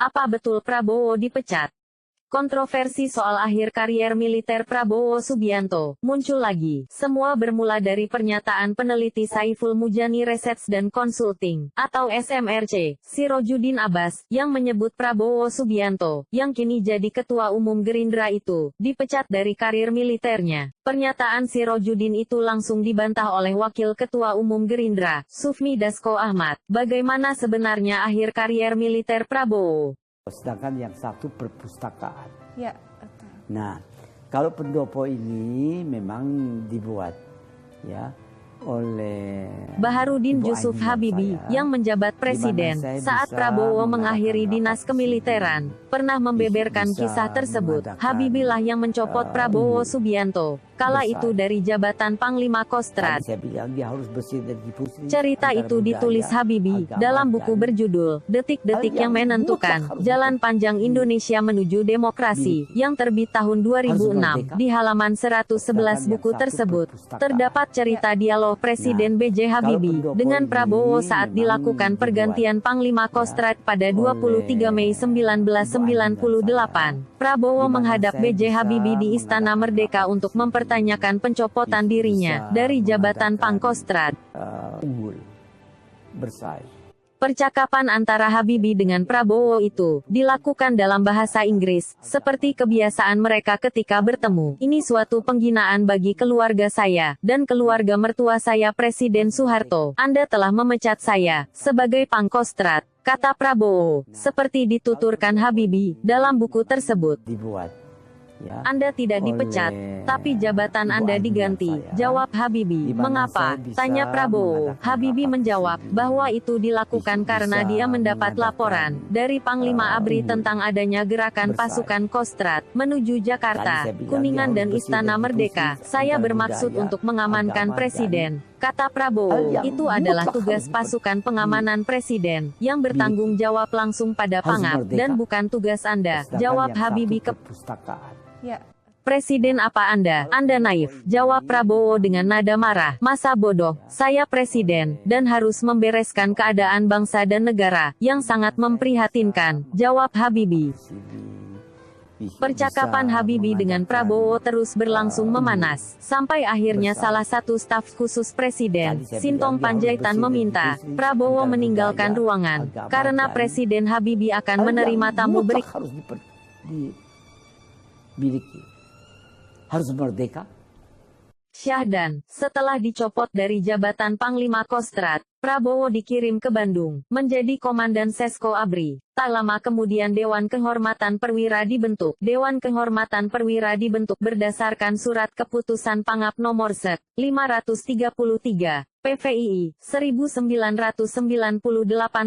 Apa betul Prabowo dipecat? Kontroversi soal akhir karier militer Prabowo Subianto muncul lagi. Semua bermula dari pernyataan peneliti Saiful Mujani Research dan Consulting, atau SMRC, Sirojudin Abbas, yang menyebut Prabowo Subianto, yang kini jadi Ketua Umum Gerindra itu, dipecat dari karir militernya. Pernyataan Sirojudin itu langsung dibantah oleh Wakil Ketua Umum Gerindra, Sufmi Dasko Ahmad. Bagaimana sebenarnya akhir karier militer Prabowo? Sedangkan yang satu perpustakaan. Ya, betul. Nah, kalau pendopo ini memang dibuat ya oleh Baharudin Ibu Yusuf Ainun Habibie, saya, yang menjabat presiden saat Prabowo mengakhiri dinas kemiliteran, pernah membeberkan kisah tersebut. Habibie lah yang mencopot Prabowo Subianto, kala itu dari jabatan Panglima Kostrad. Saya bilang dia harus bersih dari posisi Cerita antara itu ditulis budaya, Habibie agama, dalam buku dan berjudul Detik-detik yang menentukan Jalan Panjang Indonesia Menuju Demokrasi, yang terbit tahun 2006. Di halaman 111 buku tersebut, terdapat cerita dialog Presiden B.J. Habibie dengan Prabowo saat dilakukan pergantian Panglima Kostrad pada 23 Mei 1998. Prabowo menghadap B.J. Habibie di Istana Merdeka untuk mempertanyakan pencopotan dirinya dari jabatan Pangkostrad. Unggul, bersaing. Percakapan antara Habibie dengan Prabowo itu dilakukan dalam bahasa Inggris, seperti kebiasaan mereka ketika bertemu. Ini suatu penghinaan bagi keluarga saya, dan keluarga mertua saya Presiden Soeharto. Anda telah memecat saya, sebagai Pangkostrad, kata Prabowo, seperti dituturkan Habibie, dalam buku tersebut. Dibuat. Ya, Anda tidak dipecat, tapi jabatan Anda diganti, jawab Habibie. Mengapa? Tanya Prabowo. Habibie menjawab bahwa itu dilakukan karena dia mendapat laporan dari Panglima ABRI tentang adanya gerakan pasukan Kostrad menuju Jakarta, Kuningan dan Istana Merdeka. Saya bermaksud untuk mengamankan Presiden, kata Prabowo. Itu adalah tugas pasukan pengamanan Presiden, yang bertanggung jawab langsung pada Pangap, dan bukan tugas Anda, jawab Habibie ke Ya. Presiden apa Anda? Anda naif, jawab Prabowo dengan nada marah. Masa bodoh, saya presiden, dan harus membereskan keadaan bangsa dan negara, yang sangat memprihatinkan, jawab Habibie. Percakapan Habibie dengan Prabowo terus berlangsung memanas, sampai akhirnya salah satu staf khusus Presiden, Sintong Panjaitan meminta Prabowo meninggalkan ruangan, karena Presiden Habibie akan menerima tamu berikutnya. Miliki. Harus merdeka. Syahdan, setelah dicopot dari jabatan Panglima Kostrad, Prabowo dikirim ke Bandung, menjadi Komandan Sesko ABRI. Tak lama kemudian Dewan Kehormatan Perwira dibentuk. Dewan Kehormatan Perwira dibentuk berdasarkan Surat Keputusan Pangap Nomor Sek. 533, PVII, 1998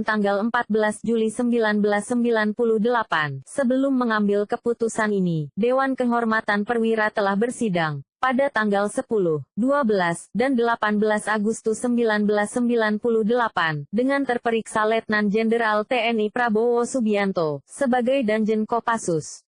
tanggal 14 Juli 1998. Sebelum mengambil keputusan ini, Dewan Kehormatan Perwira telah bersidang pada tanggal 10, 12, dan 18 Agustus 1998, dengan terperiksa Letnan Jenderal TNI Prabowo Subianto, sebagai Danjen Kopassus.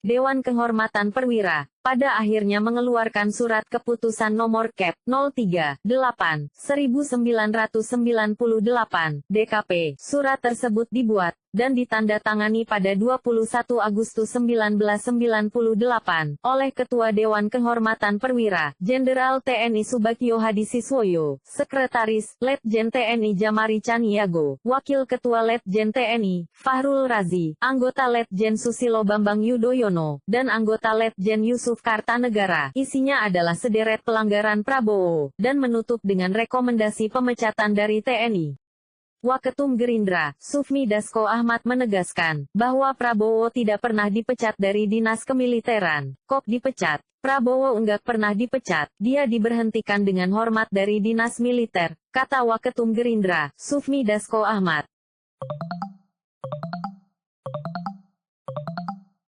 Dewan Kehormatan Perwira, pada akhirnya mengeluarkan Surat Keputusan Nomor Kep. 03-8, 1998, DKP. Surat tersebut dibuat dan ditandatangani pada 21 Agustus 1998, oleh Ketua Dewan Kehormatan Perwira, Jenderal TNI Subagio Hadisiswoyo, Sekretaris, Letjen TNI Jamari Caniago, Wakil Ketua Letjen TNI, Fahrul Razi, anggota Letjen Susilo Bambang Yudhoyono, dan anggota Letjen Yusuf Kartanegara. Isinya adalah sederet pelanggaran Prabowo, dan menutup dengan rekomendasi pemecatan dari TNI. Waketum Gerindra, Sufmi Dasko Ahmad menegaskan, bahwa Prabowo tidak pernah dipecat dari dinas kemiliteran. Kok dipecat? Prabowo enggak pernah dipecat, dia diberhentikan dengan hormat dari dinas militer, kata Waketum Gerindra, Sufmi Dasko Ahmad.